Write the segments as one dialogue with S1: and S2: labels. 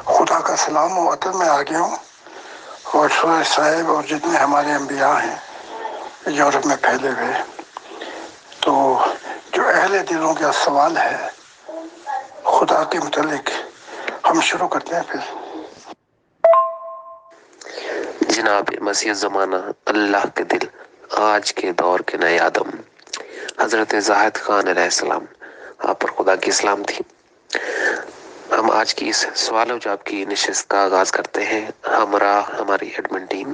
S1: خدا کا سلام و وطن میں آ گیا ہوں، اور سورج صاحب اور جتنے ہمارے انبیاء ہیں یورپ میں پھیلے ہوئے، تو جو اہل دلوں کا سوال ہے خدا کے متعلق، ہم شروع کرتے ہیں پھر۔
S2: جناب مسیح زمانہ، اللہ کے دل، آج کے دور کے نئے آدم، حضرت زاہد خان علیہ السلام، آپ پر خدا کی سلام تھی۔ ہم آج کی اس سوال و جواب کی نشست کا آغاز کرتے ہیں ہمراہ ہماری ایڈمن ٹیم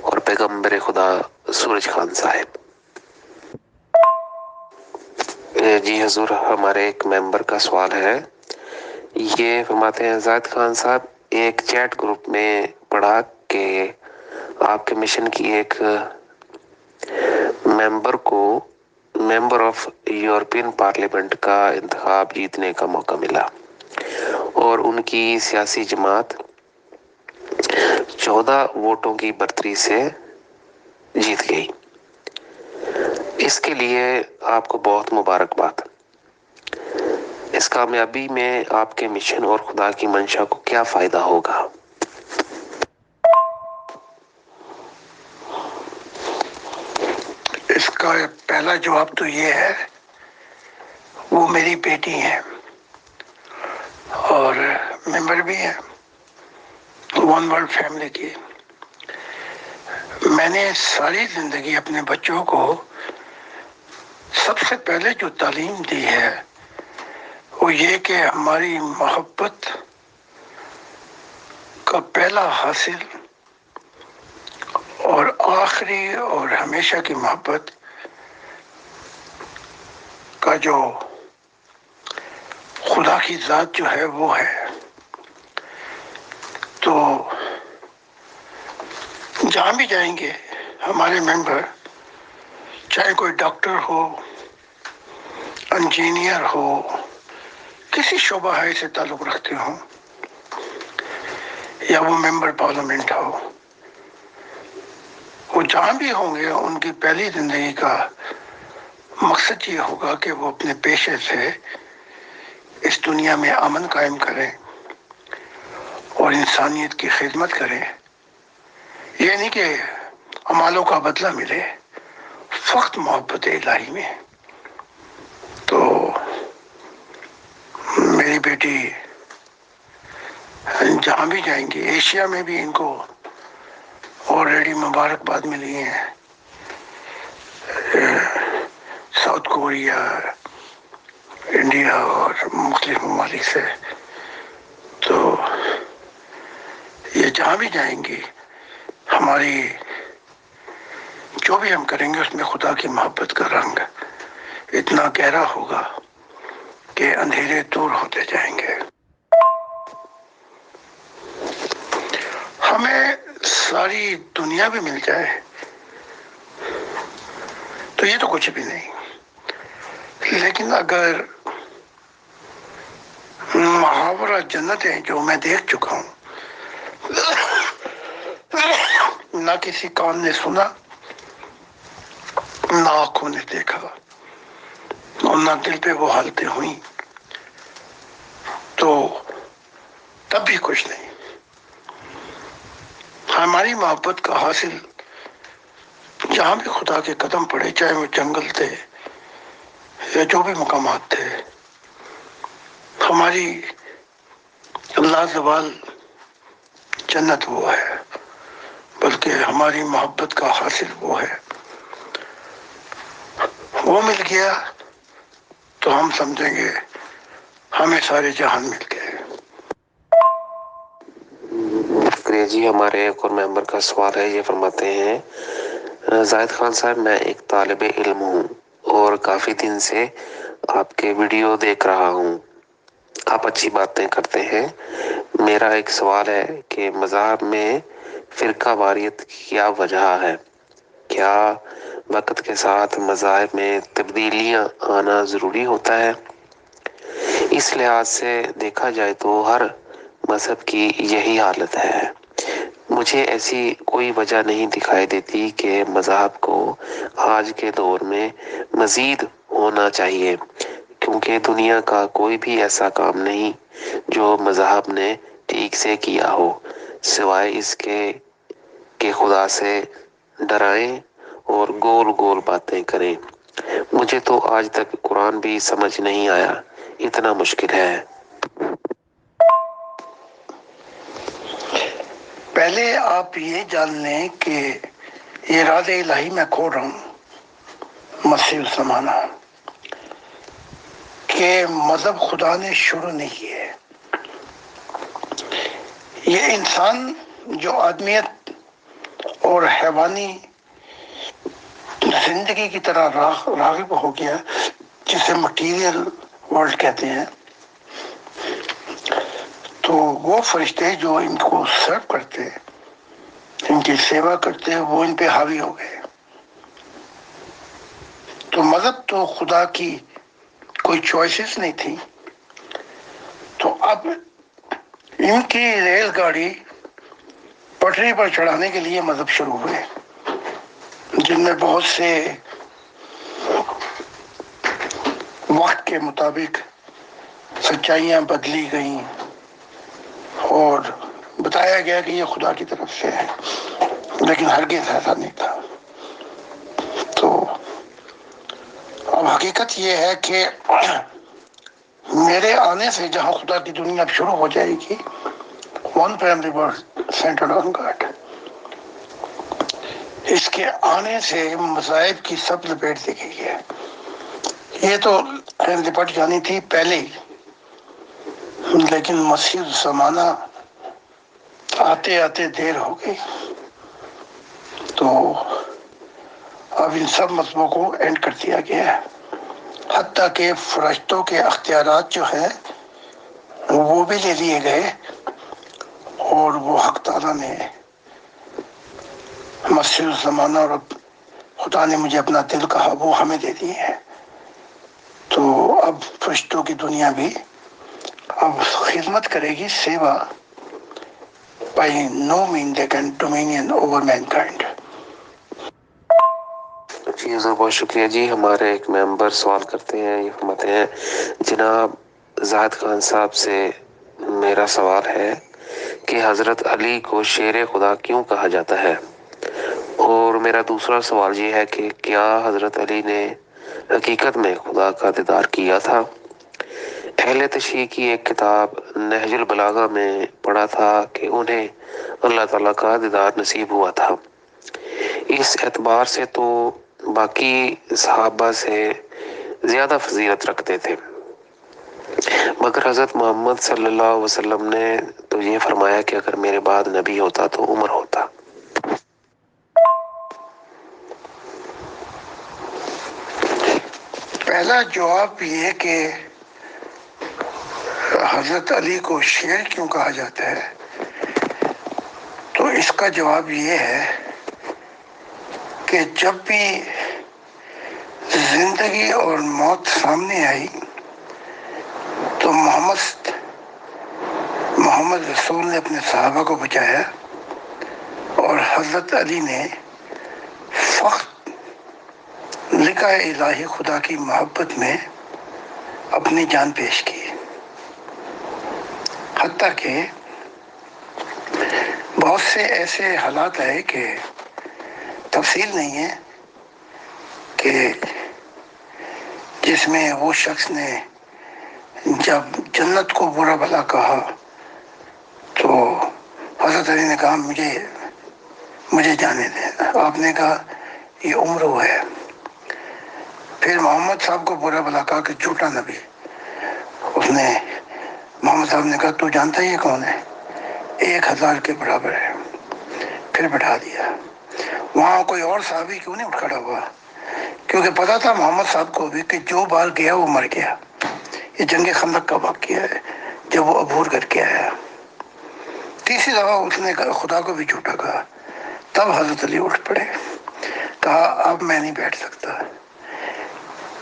S2: اور پیغمبر خدا سورج خان صاحب۔ جی حضور، ہمارے ایک ممبر کا سوال ہے، یہ فرماتے ہیں زاہد خان صاحب، ایک چیٹ گروپ میں پڑھا کہ آپ کے مشن کی ایک ممبر کو ممبر آف یورپین پارلیمنٹ کا انتخاب جیتنے کا موقع ملا اور ان کی سیاسی جماعت 14 ووٹوں کی برتری سے جیت گئی۔ اس کے لیے آپ کو بہت مبارکباد۔ اس کامیابی میں آپ کے مشن اور خدا کی منشا کو کیا فائدہ ہوگا؟
S1: اس کا پہلا جواب تو یہ ہے، وہ میری بیٹی ہیں اور ممبر بھی ہیں ون ورلڈ فیملی کی۔ میں نے ساری زندگی اپنے بچوں کو سب سے پہلے جو تعلیم دی ہے وہ یہ کہ ہماری محبت کا پہلا حاصل اور آخری اور ہمیشہ کی محبت کا جو خدا کی ذات جو ہے وہ ہے۔ تو جہاں بھی جائیں گے ہمارے ممبر، چاہے کوئی ڈاکٹر ہو، انجینئر ہو، کسی شعبہ ہے سے تعلق رکھتے ہوں، یا وہ ممبر پارلیمنٹ ہو، وہ جہاں بھی ہوں گے ان کی پہلی زندگی کا مقصد یہ ہوگا کہ وہ اپنے پیشے سے اس دنیا میں امن قائم کریں اور انسانیت کی خدمت کریں۔ یہ نہیں کہ اعمالوں کا بدلہ ملے، فقط محبت الہی میں۔ تو میری بیٹی جہاں بھی جائیں گی، ایشیا میں بھی ان کو آلریڈی مبارکباد ملی ہے، ساؤتھ کوریا، انڈیا اور مختلف ممالک سے۔ تو یہ جہاں بھی جائیں گی، ہماری جو بھی ہم کریں گے اس میں خدا کی محبت کا رنگ اتنا گہرا ہوگا کہ اندھیرے دور ہوتے جائیں گے۔ ہمیں ساری دنیا بھی مل جائے تو یہ تو کچھ بھی نہیں، لیکن اگر محاورہ جنتیں جو میں دیکھ چکا ہوں، نہ کسی کان نے سنا، نہ آنکھوں نے دیکھا، اور نہ دل پہ وہ حالتیں ہوئیں، تو تب بھی کچھ نہیں۔ ہماری محبت کا حاصل جہاں بھی خدا کے قدم پڑے، چاہے وہ جنگل تھے یا جو بھی مقامات تھے، ہماری لازوال جنت وہ ہے، بلکہ ہماری محبت کا حاصل وہ ہے۔ وہ مل گیا تو ہم سمجھیں گے ہمیں سارے جہان مل گئے۔
S2: شکریہ جی۔ ہمارے ایک اور ممبر کا سوال ہے، یہ فرماتے ہیں زاہد خان صاحب، میں ایک طالب علم ہوں اور کافی دن سے آپ کے ویڈیو دیکھ رہا ہوں، آپ اچھی باتیں کرتے ہیں۔ میرا ایک سوال ہے کہ مذہب میں فرقہ واریت کی کیا وجہ ہے؟ کیا وقت کے ساتھ مذاہب میں تبدیلیاں آنا ضروری ہوتا ہے؟ اس لحاظ سے دیکھا جائے تو ہر مذہب کی یہی حالت ہے۔ مجھے ایسی کوئی وجہ نہیں دکھائی دیتی کہ مذہب کو آج کے دور میں مزید ہونا چاہیے، کیونکہ دنیا کا کوئی بھی ایسا کام نہیں جو مذہب نے ٹھیک سے کیا ہو سوائے اس کے کہ خدا سے ڈرائیں اور گول گول باتیں کریں۔ مجھے تو آج تک قرآن بھی سمجھ نہیں آیا، اتنا مشکل ہے۔
S1: پہلے آپ یہ جان لیں کہ یہ ارادہ الہی میں کھول رہا ہوں، مسیح الزمانہ، کہ مذہب خدا نے شروع نہیں کیے۔ یہ انسان جو آدمیت اور حیوانی زندگی کی طرح راغب ہو گیا، جسے مٹیریل ورلڈ کہتے ہیں، تو وہ فرشتے جو ان کو سرو کرتے، ان کی سیوا کرتے، وہ ان پہ حاوی ہو گئے۔ تو مذہب تو خدا کی کوئی چوائسز نہیں تھی۔ تو اب ان کی ریل گاڑی پٹری پر چڑھانے کے لیے مذہب شروع ہوئے، جن میں بہت سے وقت کے مطابق سچائیاں بدلی گئیں اور بتایا گیا کہ یہ خدا کی طرف سے ہے، لیکن ہرگز ایسا نہیں تھا۔ تو اب حقیقت یہ ہے کہ میرے آنے سے جہاں خدا کی دنیا اب شروع ہو جائے گی، one primary word centred on God, اس کے آنے سے مذاہب کی سب لپیٹ دی گئی ہے۔ یہ تو لپٹ جانی تھی پہلے ہی، لیکن مسیح زمانہ آتے آتے دیر ہو گئی، تو اب ان سب مذہبوں کو اینڈ کر دیا گیا ہے۔ حتیٰ کہ فرشتوں کے اختیارات جو ہیں وہ بھی لے لیے گئے، اور وہ حق تعالیٰ نے مسیح الزمانہ اور خدا نے مجھے اپنا دل کہا، وہ ہمیں دے دیے ہیں۔ تو اب فرشتوں کی دنیا بھی اب خدمت کرے گی، سیوا، by no means they can dominion over mankind۔
S2: جی حضور بہت شکریہ جی۔ ہمارے ایک ممبر سوال کرتے ہیں، یہ فرماتے ہیں، جناب زاہد خان صاحب سے میرا سوال ہے کہ حضرت علی کو شیر خدا کیوں کہا جاتا ہے؟ اور میرا دوسرا سوال یہ ہے کہ کیا حضرت علی نے حقیقت میں خدا کا دیدار کیا تھا؟ اہل تشیع کی ایک کتاب نہج البلاغہ میں پڑھا تھا کہ انہیں اللہ تعالیٰ کا دیدار نصیب ہوا تھا۔ اس اعتبار سے تو باقی صحابہ سے زیادہ فضیلت رکھتے تھے، مگر حضرت محمد صلی اللہ علیہ وسلم نے تو یہ فرمایا کہ اگر میرے بعد نبی ہوتا تو عمر ہوتا۔
S1: پہلا جواب یہ کہ حضرت علی کو شیر کیوں کہا جاتا ہے، تو اس کا جواب یہ ہے کہ جب بھی زندگی اور موت سامنے آئی تو محمد رسول نے اپنے صحابہ کو بچایا، اور حضرت علی نے فقط لقاء الہی خدا کی محبت میں اپنی جان پیش کی۔ حتیٰ کہ بہت سے ایسے حالات آئے کہ تفصیل نہیں ہے کہ جس میں وہ شخص نے جب جنت کو برا بھلا کہا تو حضرت علی نے کہا مجھے جانے دیں۔ آپ نے کہا یہ عمر ہے۔ پھر محمد صاحب کو برا بھلا کہا کہ جھوٹا نبی، اس نے محمد صاحب نے کہا تو جانتا ہی یہ کون ہے، 1000 کے برابر ہے، پھر بٹھا دیا۔ وہاں کوئی اور صحابی کیوں نہیں اٹھ کھڑا ہوا؟ کیونکہ پتا تھا محمد صاحب کو بھی کہ جو بال گیا وہ مر گیا۔ یہ جنگ خندق کا واقعہ ہے، جب وہ عبور کر کے آیا، تیسری دفعہ اس نے خدا کو بھی جھوٹا کہا، تب حضرت علی اٹھ پڑے، کہا اب میں نہیں بیٹھ سکتا۔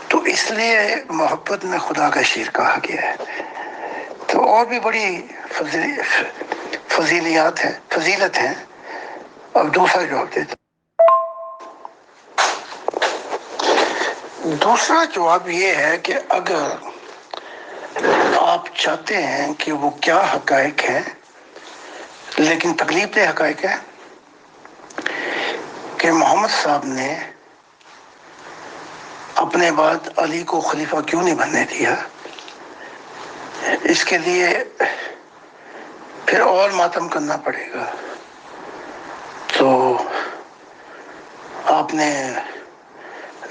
S1: تو اس لیے محبت میں خدا کا شیر کہا گیا ہے۔ تو اور بھی بڑی فضیلت ہیں۔ اب دوسرا جواب دیتا ہوں۔ دوسرا جواب یہ ہے کہ اگر آپ چاہتے ہیں کہ وہ کیا حقائق ہیں، لیکن تکلیف دہ حقائق ہے کہ محمد صاحب نے اپنے بعد علی کو خلیفہ کیوں نہیں بننے دیا۔ اس کے لیے پھر اور ماتم کرنا پڑے گا۔ تو آپ نے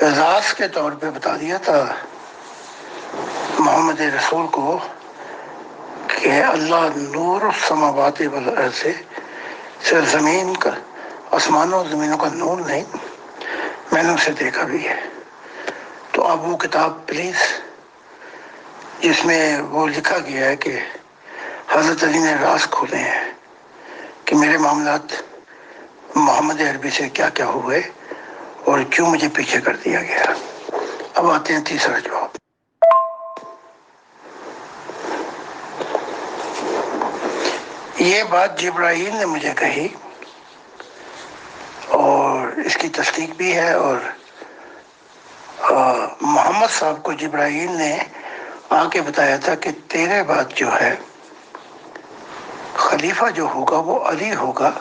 S1: اعزاز کے طور پہ بتا دیا تھا محمد رسول کو کہ اللہ نور السماوات والارض سے صرف زمین کا، آسمانوں اور زمینوں کا نور نہیں، میں نے اسے دیکھا بھی ہے۔ تو آپ وہ کتاب پلیز جس میں وہ لکھا گیا ہے کہ حضرت علی نے راز کھولے ہیں کہ میرے معاملات محمد عربی سے کیا کیا ہوئے اور کیوں مجھے پیچھے کر دیا گیا۔ اب آتے ہیں تیسرا جواب۔ یہ بات جبرائیل نے مجھے کہی اور اس کی تصدیق بھی ہے، اور محمد صاحب کو جبرائیل نے آ کے بتایا تھا کہ تیرے بعد جو ہے خلیفہ جو ہوگا وہ علی ہوگا،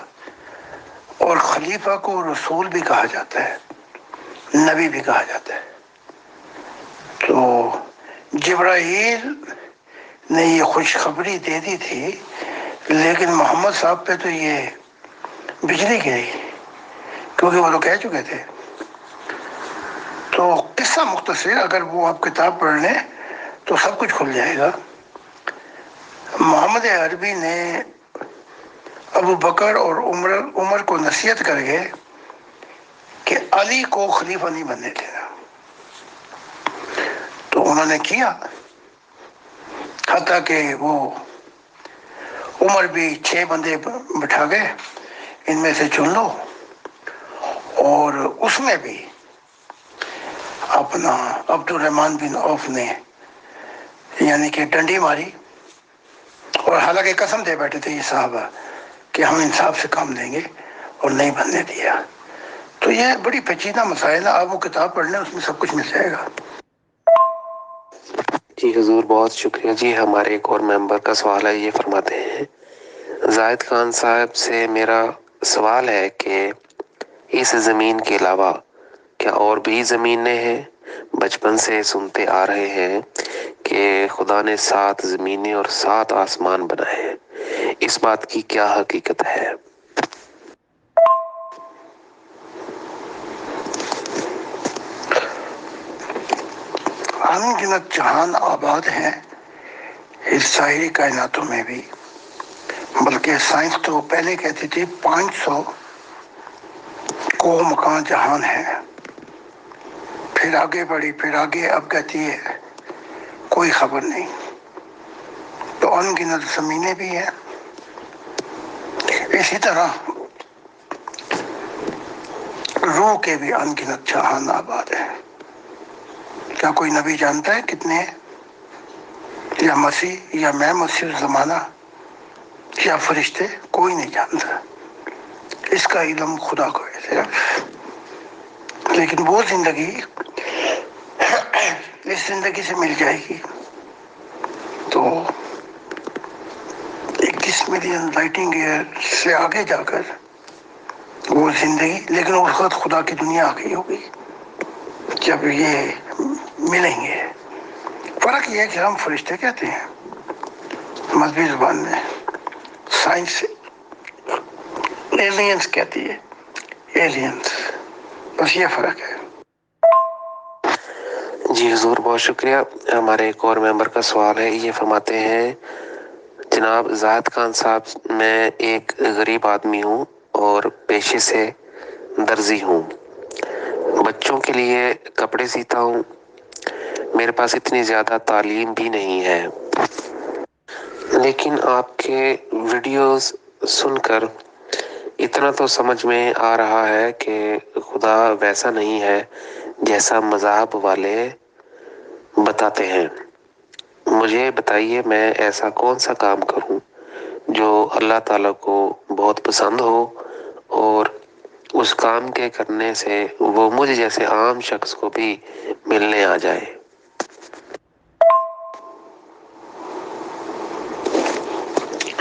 S1: اور خلیفہ کو رسول بھی کہا جاتا ہے، نبی بھی کہا جاتا ہے۔ تو جبرائیل نے یہ خوشخبری دے دی تھی، لیکن محمد صاحب پہ تو یہ بجلی گئی کیونکہ وہ لوگ کہہ چکے تھے۔ تو قصہ مختصر، اگر وہ آپ کتاب پڑھ لیں تو سب کچھ کھل جائے گا۔ محمد عربی نے ابو بکر اور عمر کو نصیحت کر کے کہ علی کو خلیفہ نہیں بننے دینا، تو انہوں نے کیا، حتیٰ کہ وہ عمر بھی 6 بندے بٹھا گئے، ان میں سے چن لو، اور اس میں بھی اپنا عبد الرحمن بن عوف نے یعنی کہ ڈنڈی ماری، اور حالانکہ قسم دے بیٹھے تھے یہ صحابہ کہ ہم انصاف سے کام لیں گے، اور نہیں بننے دیا۔ تو یہ بڑی پیچیدہ مسائل ہے، آپ وہ کتاب پڑھ لیں، اس میں سب کچھ مل جائے گا۔
S2: جی حضور بہت شکریہ۔ جی ہمارے ایک اور ممبر کا سوال ہے، یہ فرماتے ہیں زاہد خان صاحب سے میرا سوال ہے کہ اس زمین کے علاوہ کیا اور بھی زمینیں ہیں؟ بچپن سے سنتے آ رہے ہیں کہ خدا نے 7 زمینیں اور 7 آسمان بنائے ہیں، اس بات کی کیا حقیقت ہے؟
S1: ان گنت جہان آباد ہیں اس ظاہری کائناتوں میں بھی، بلکہ سائنس تو پہلے کہتی تھی 500 کو مکان جہان ہے، پھر آگے بڑھی، پھر آگے اب کہتی ہے کوئی خبر نہیں۔ تو ان گنت زمینیں بھی ہیں۔ اسی طرح روح کے بھی ان گنت جہان آباد ہیں۔ کیا کوئی نبی جانتا ہے کتنے ہیں؟ یا مسیح، یا میں مسیح الزمانہ، یا فرشتے؟ کوئی نہیں جانتا، اس کا علم خدا کو ہے صرف۔ لیکن وہ زندگی اس زندگی سے مل جائے گی تو 21 ملین لائٹنگ ایئر سے آگے جا کر وہ زندگی، لیکن اس وقت خدا کی دنیا آ گئی ہوگی جب یہ ملیں گے۔ فرق یہ ہے کہ ہم فرشتے کہتے ہیں مذہبی زبان میں، سائنس ایلینز کہتی ہے، ایلینز، بس یہ فرق ہے۔
S2: جی حضور بہت شکریہ۔ ہمارے ایک اور ممبر کا سوال ہے، یہ فرماتے ہیں جناب زاہد خان صاحب، میں ایک غریب آدمی ہوں اور پیشے سے درزی ہوں، بچوں کے لیے کپڑے سیتا ہوں، میرے پاس اتنی زیادہ تعلیم بھی نہیں ہے، لیکن آپ کے ویڈیوز سن کر اتنا تو سمجھ میں آ رہا ہے کہ خدا ویسا نہیں ہے جیسا مذہب والے بتاتے ہیں۔ مجھے بتائیے میں ایسا کون سا کام کروں جو اللہ تعالیٰ کو بہت پسند ہو اور اس کام کے کرنے سے وہ مجھ جیسے عام شخص کو بھی ملنے آ جائے۔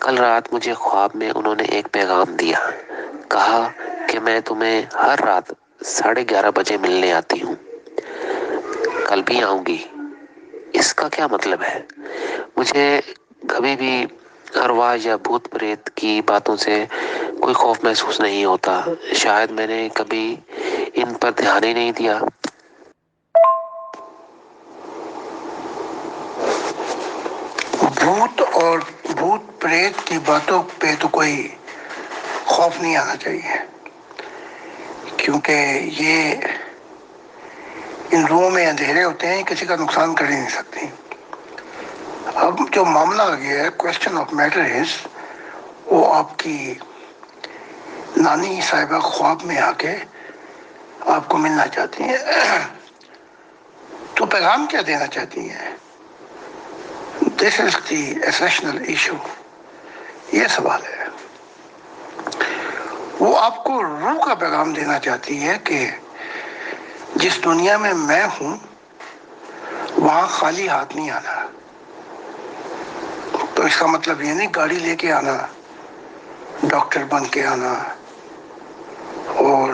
S2: کل رات مجھے خواب میں انہوں نے ایک پیغام دیا، کہا کہ میں تمہیں ہر رات 11:30 بجے ملنے آتی ہوں، کل بھی آؤں گی۔ اس کا کیا مطلب ہے؟ مجھے کبھی بھی ارواح یا بھوت پریت کی باتوں سے کوئی خوف محسوس نہیں ہوتا، شاید میں نے کبھی ان پر دھیان ہی نہیں دیا۔
S1: بھوت اور بھوت پریت کی باتوں پہ تو کوئی خوف نہیں آنا چاہیے، کیونکہ یہ ان روحوں میں اندھیرے ہوتے ہیں، کسی کا نقصان کر ہی نہیں سکتی۔ اب جو معاملہ آ گیا ہے، کوشچن آف میٹر از، وہ آپ کی نانی صاحبہ خواب میں آ کے آپ کو ملنا چاہتی ہیں، تو پیغام کیا دینا چاہتی ہیں؟ دس از دی ایسنشنل ایشو، یہ سوال ہے۔ وہ آپ کو روح کا پیغام دینا چاہتی ہے کہ جس دنیا میں میں ہوں وہاں خالی ہاتھ نہیں آنا۔ تو اس کا مطلب یہ نہیں گاڑی لے کے آنا، ڈاکٹر بن کے آنا اور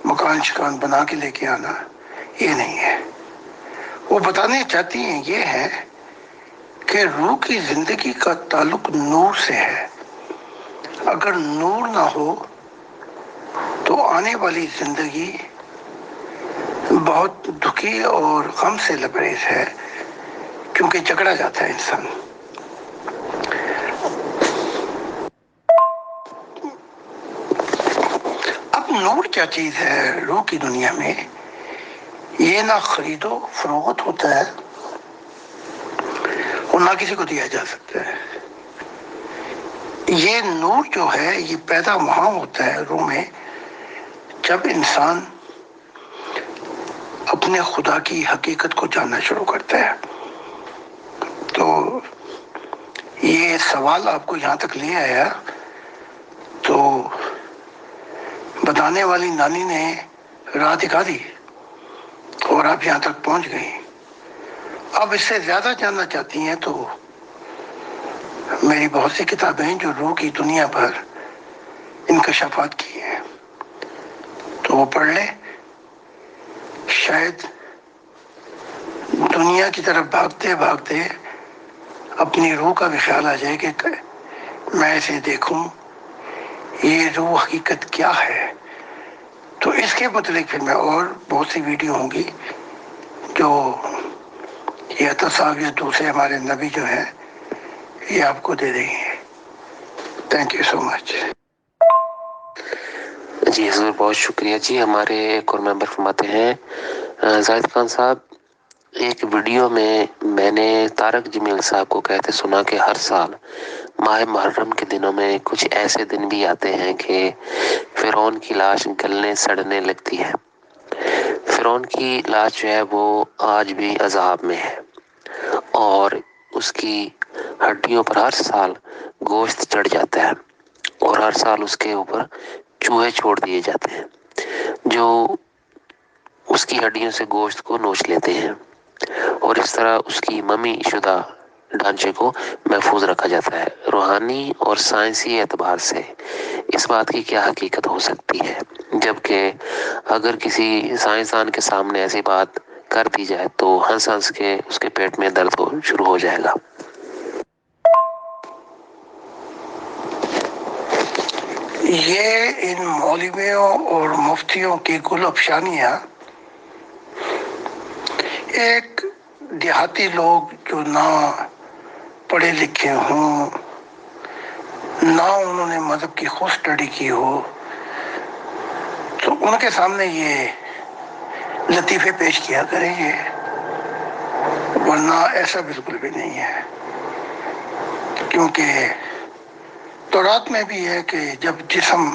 S1: مکان شکان بنا کے لے کے آنا، یہ نہیں ہے۔ وہ بتانا چاہتی ہیں یہ ہے کہ روح کی زندگی کا تعلق نور سے ہے۔ اگر نور نہ ہو تو آنے والی زندگی بہت دکھی اور غم سے لبریز ہے، کیونکہ جھگڑا جاتا ہے انسان۔ اب نور کیا چیز ہے روح کی دنیا میں؟ یہ نہ خرید و فروخت ہوتا ہے اور نہ کسی کو دیا جا سکتا ہے۔ یہ نور جو ہے یہ پیدا وہاں ہوتا ہے روح میں جب انسان اپنے خدا کی حقیقت کو جاننا شروع کرتا ہے۔ تو یہ سوال آپ کو یہاں تک لے آیا تو بتانے والی نانی نے راہ دکھا دی اور آپ یہاں تک پہنچ گئی۔ اب اس سے زیادہ جاننا چاہتی ہیں تو میری بہت سی کتابیں ہیں جو روح کی دنیا پر انکشافات کی ہیں، تو وہ پڑھ لیں، شاید دنیا کی طرف بھاگتے بھاگتے اپنی روح کا بھی خیال آ جائے کہ میں اسے دیکھوں، یہ روح حقیقت کیا ہے۔ تو اس کے متعلق پھر میں اور بہت سی ویڈیو ہوں گی جو یہ تصاویر یا دوسرے ہمارے نبی جو ہیں یہ آپ کو دے دیں گے۔ تھینک یو سو مچ۔
S2: جی حضور بہت شکریہ جی۔ ہمارے ایک اور ممبر فرماتے ہیں، زاہد خان صاحب، ایک ویڈیو میں نے طارق جمیل صاحب کو کہتے سنا کہ ہر سال ماہ محرم کے دنوں میں کچھ ایسے دن بھی آتے ہیں کہ فرعون کی لاش گلنے سڑنے لگتی ہے۔ فرعون کی لاش جو ہے وہ آج بھی عذاب میں ہے اور اس کی ہڈیوں پر ہر سال گوشت چڑھ جاتا ہے اور ہر سال اس کے اوپر چوہے چھوڑ دیے جاتے ہیں جو اس کی ہڈیوں سے گوشت کو نوچ لیتے ہیں، اور اس طرح اس کی ممی شدہ ڈھانچے کو محفوظ رکھا جاتا ہے۔ روحانی اور سائنسی اعتبار سے اس بات کی کیا حقیقت ہو سکتی ہے، جبکہ اگر کسی سائنسدان کے سامنے ایسی بات کر دی جائے تو ہنس ہنس کے اس کے پیٹ میں درد شروع ہو جائے گا؟
S1: یہ ان مولویوں اور مفتیوں کی گل افشانیاں ایک دیہاتی لوگ جو نہ پڑھے لکھے ہوں، نہ انہوں نے مذہب کی خود اسٹڈی کی ہو، تو ان کے سامنے یہ لطیفے پیش کیا کریں گے، ورنہ ایسا بالکل بھی نہیں ہے۔ کیونکہ تورات میں بھی ہے کہ جب جسم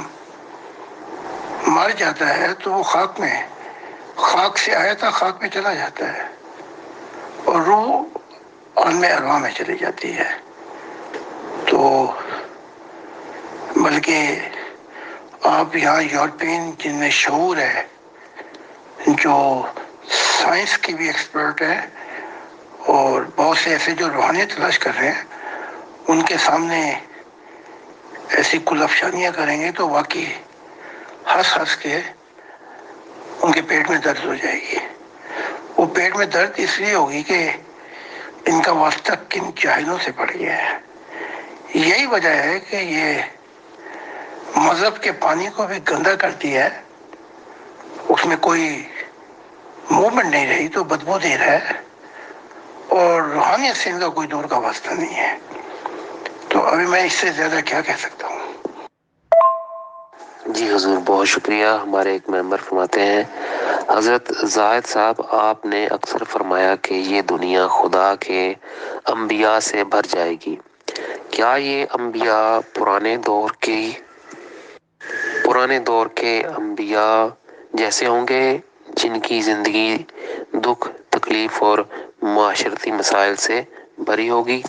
S1: مر جاتا ہے تو وہ خاک سے آیا تھا، خاک میں چلا جاتا ہے اور روح عالم ارواح میں چلی جاتی ہے۔ تو بلکہ آپ یہاں یورپین جن میں شعور ہے، جو سائنس کی بھی ایکسپرٹ ہے اور بہت سے ایسے جو روحانیت تلاش کر رہے ہیں، ان کے سامنے ایسی کل افشانیاں کریں گے تو واقعی ہنس ہنس کے ان کے پیٹ میں درد ہو جائے گی. وہ پیٹ میں درد اس لیے ہوگی کہ ان کا واسطہ کن جاہلوں سے پڑ گیا ہے. یہی وجہ ہے کہ یہ مذہب کے پانی کو بھی گندا کرتی ہے. اس میں کوئی موومنٹ نہیں رہی تو بدبو دے رہا ہے، اور روحانیت سے ان کا کوئی دور کا واسطہ نہیں ہے. تو ابھی میں اس سے زیادہ کیا کہہ سکتا ہوں.
S2: جی حضور، بہت شکریہ. ہمارے ایک ممبر فرماتے ہیں، حضرت زاہد صاحب، آپ نے اکثر فرمایا کہ یہ دنیا خدا کے انبیاء سے بھر جائے گی. کیا یہ انبیاء پرانے دور کے انبیاء جیسے ہوں گے، جن کی زندگی دکھ، تکلیف اور معاشرتی مسائل سے بھری ہوگی،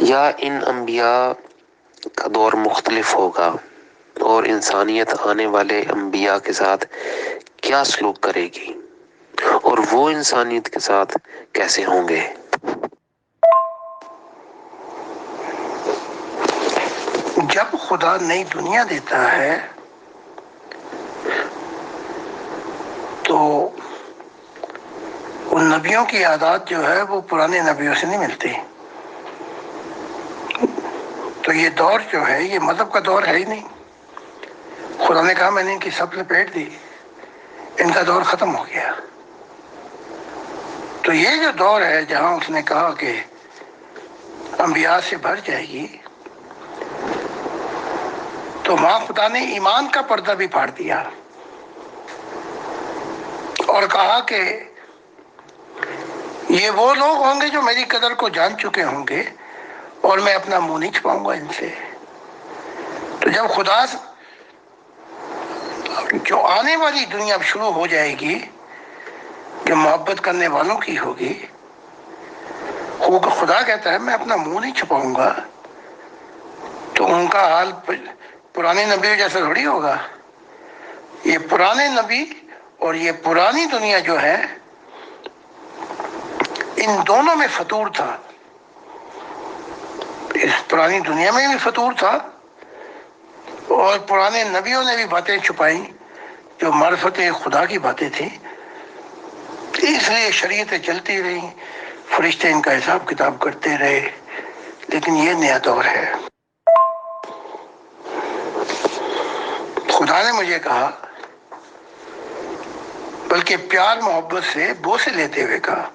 S2: یا ان انبیاء کا دور مختلف ہوگا اور انسانیت آنے والے انبیاء کے ساتھ کیا سلوک کرے گی اور وہ انسانیت کے ساتھ کیسے ہوں گے؟
S1: جب خدا نئی دنیا دیتا ہے تو ان نبیوں کی عادات جو ہے وہ پرانے نبیوں سے نہیں ملتی. تو یہ دور جو ہے یہ مذہب کا دور ہے ہی نہیں. خدا نے کہا میں نے ان کی سب لپیٹ دی، ان کا دور ختم ہو گیا. تو یہ جو دور ہے جہاں اس نے کہا کہ انبیاء سے بھر جائے گی، تو وہاں خدا نے ایمان کا پردہ بھی پھاڑ دیا اور کہا کہ یہ وہ لوگ ہوں گے جو میری قدر کو جان چکے ہوں گے اور میں اپنا منہ نہیں چھپاؤں گا ان سے. تو جب خدا جو آنے والی دنیا اب شروع ہو جائے گی کہ محبت کرنے والوں کی ہوگی، خدا کہتا ہے میں اپنا منہ نہیں چھپاؤں گا، تو ان کا حال پرانے نبی جیسا تھوڑی ہوگا. یہ پرانے نبی اور یہ پرانی دنیا جو ہے، ان دونوں میں فطور تھا. اس پرانی دنیا میں بھی فطور تھا اور پرانے نبیوں نے بھی باتیں چھپائیں جو معرفت خدا کی باتیں تھیں. اس لیے شریعتیں چلتی رہیں، فرشتے ان کا حساب کتاب کرتے رہے. لیکن یہ نیا دور ہے. خدا نے مجھے کہا، بلکہ پیار محبت سے بوسے لیتے ہوئے کہا،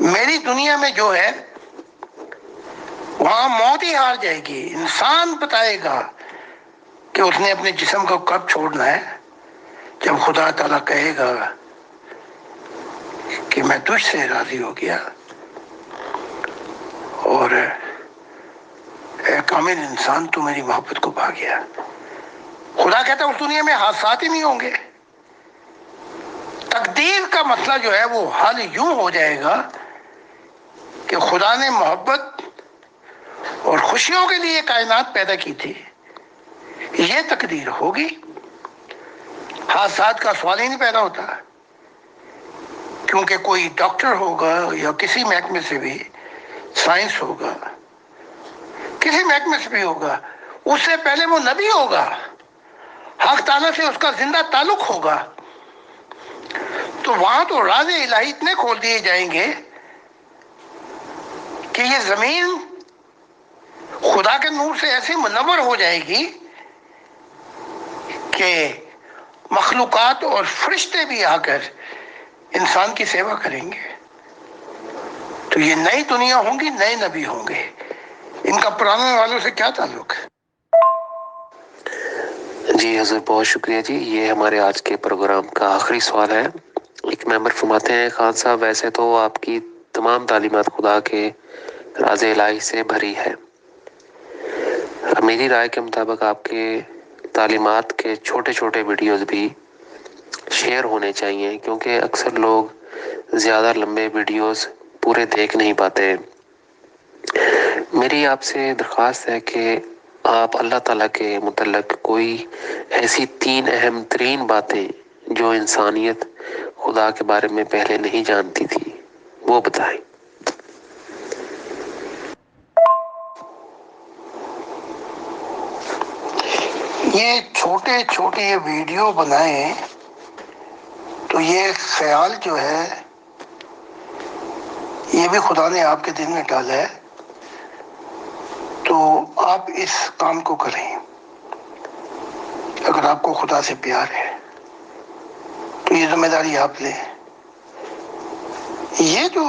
S1: میری دنیا میں جو ہے وہاں موت ہی ہار جائے گی. انسان بتائے گا کہ اس نے اپنے جسم کو کب چھوڑنا ہے، جب خدا تعالیٰ کہے گا کہ میں تجھ سے راضی ہو گیا اور اے کامل انسان تو میری محبت کو پا گیا. خدا کہتا ہے اس دنیا میں حادثات ہی نہیں ہوں گے. تقدیر کا مسئلہ جو ہے وہ حل یوں ہو جائے گا کہ خدا نے محبت اور خوشیوں کے لیے کائنات پیدا کی تھی، یہ تقدیر ہوگی. حادثات کا سوال ہی نہیں پیدا ہوتا، کیونکہ کوئی ڈاکٹر ہوگا یا کسی محکمے سے بھی سائنس ہوگا، کسی محکمے سے بھی ہوگا، اس سے پہلے وہ نبی ہوگا، حق تعالیٰ سے اس کا زندہ تعلق ہوگا. تو وہاں تو راز الہی اتنے کھول دیے جائیں گے کہ یہ زمین خدا کے نور سے ایسی منور ہو جائے گی کہ مخلوقات اور فرشتے بھی آ کر انسان کی سیوا کریں گے. تو یہ نئی دنیا ہوں گی، نئے نبی ہوں گے. ان کا پرانے والوں سے کیا تعلق ہے؟
S2: جی حضور، بہت شکریہ. جی یہ ہمارے آج کے پروگرام کا آخری سوال ہے. ایک ممبر فرماتے ہیں، خان صاحب ویسے تو آپ کی تمام تعلیمات خدا کے راز الہی سے بھری ہے. میری رائے کے مطابق آپ کے تعلیمات کے چھوٹے چھوٹے ویڈیوز بھی شیئر ہونے چاہیے، کیونکہ اکثر لوگ زیادہ لمبے ویڈیوز پورے دیکھ نہیں پاتے. میری آپ سے درخواست ہے کہ آپ اللہ تعالیٰ کے متعلق کوئی ایسی 3 اہم ترین باتیں جو انسانیت خدا کے بارے میں پہلے نہیں جانتی تھی وہ بتائیں.
S1: یہ چھوٹے چھوٹے یہ ویڈیو بنائیں تو یہ خیال جو ہے یہ بھی خدا نے آپ کے دل میں ڈالا ہے، تو آپ اس کام کو کریں۔ اگر آپ کو خدا سے پیار ہے تو یہ ذمہ داری آپ لیں۔ یہ جو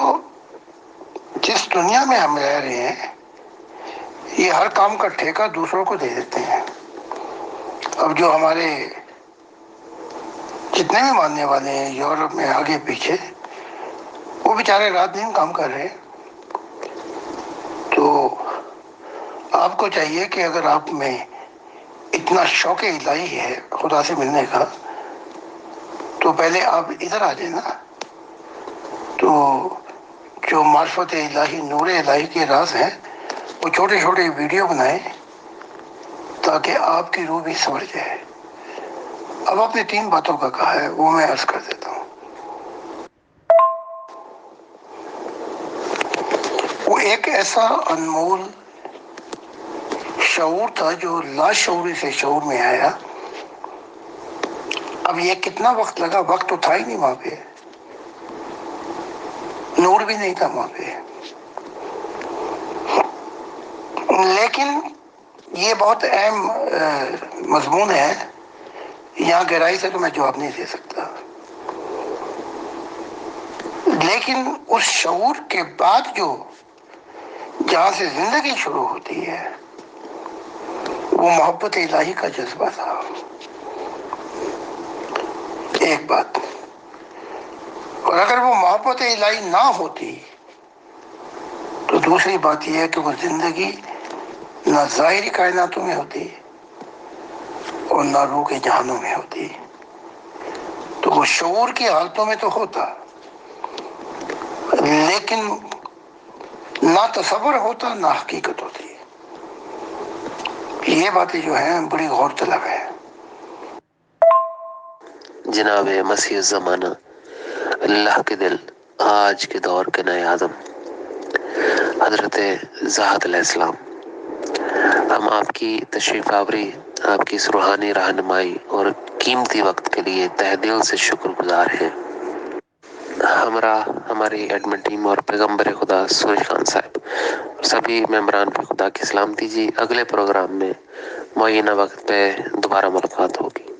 S1: جس دنیا میں ہم رہ رہے ہیں، یہ ہر کام کا ٹھیکہ دوسروں کو دے دیتے ہیں۔ اب جو ہمارے جتنے بھی ماننے والے ہیں یورپ میں آگے پیچھے، وہ بیچارے رات دن کام کر رہے ہیں۔ تو آپ کو چاہیے کہ اگر آپ میں اتنا شوق الہی ہے خدا سے ملنے کا، تو پہلے آپ ادھر آ جائیں نا۔ تو جو معرفت الہی، نور الہی کے راز ہیں، وہ چھوٹے چھوٹے ویڈیو بنائیں تاکہ آپ کی روح بھی سمجھ جائے۔ اب آپ نے 3 باتوں کا کہا ہے، وہ میں عرض کر دیتا ہوں۔ وہ ایک ایسا انمول شعور تھا جو لاشعوری سے شعور میں آیا۔ اب یہ کتنا وقت لگا، وقت تو تھا ہی نہیں وہاں پہ، نور بھی نہیں تھا وہاں پہ، لیکن یہ بہت اہم مضمون ہے۔ یہاں گہرائی سے تو میں جواب نہیں دے سکتا، لیکن اس شعور کے بعد جو جہاں سے زندگی شروع ہوتی ہے، وہ محبت الہی کا جذبہ تھا۔ ایک بات، اور اگر وہ محبت الہی نہ ہوتی تو دوسری بات یہ ہے کہ وہ زندگی نہ ظاہری کائناتوں میں ہوتی اور نہ روح کے جہانوں میں ہوتی۔ تو وہ شعور کی حالتوں میں تو ہوتا، لیکن نہ تصور ہوتا نہ حقیقت ہوتی۔ یہ باتیں جو ہیں بڑی غور طلب ہے۔
S2: جناب مسیح الزمانہ، اللہ کے دل، آج کے دور کے نئے آدم حضرت زاہد علیہ السلام، ہم آپ کی تشریف آوری، آپ کی اس روحانی رہنمائی اور قیمتی وقت کے لیے تہ دل سے شکر گزار ہیں۔ ہمراہ ہماری ایڈمن ٹیم اور پیغمبر خدا سورج خان صاحب اور سبھی ممبران پہ خدا کی سلامتی جی۔ اگلے پروگرام میں معینہ وقت پہ دوبارہ ملاقات ہوگی۔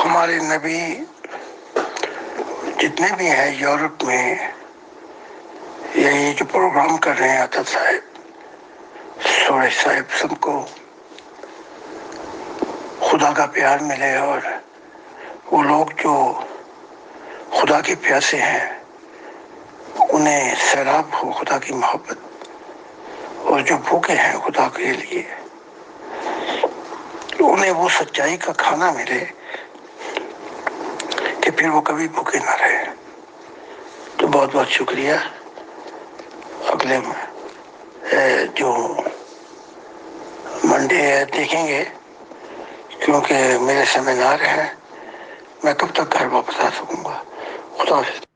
S1: ہمارے نبی جتنے بھی ہیں یورپ میں، یا یہ جو پروگرام کر رہے ہیں عطا صاحب، سورج صاحب، سب کو خدا کا پیار ملے، اور وہ لوگ جو خدا کے پیاسے ہیں انہیں سیراب ہو خدا کی محبت، اور جو بھوکے ہیں خدا کے لیے انہیں وہ سچائی کا کھانا ملے کہ پھر وہ کبھی بھوکے نہ رہے۔ تو بہت بہت شکریہ۔ اگلے جو منڈے دیکھیں گے، کیونکہ میرے سیمینار ہیں، میں کب تک گھر واپس آ سکوں گا۔ خدا حافظ۔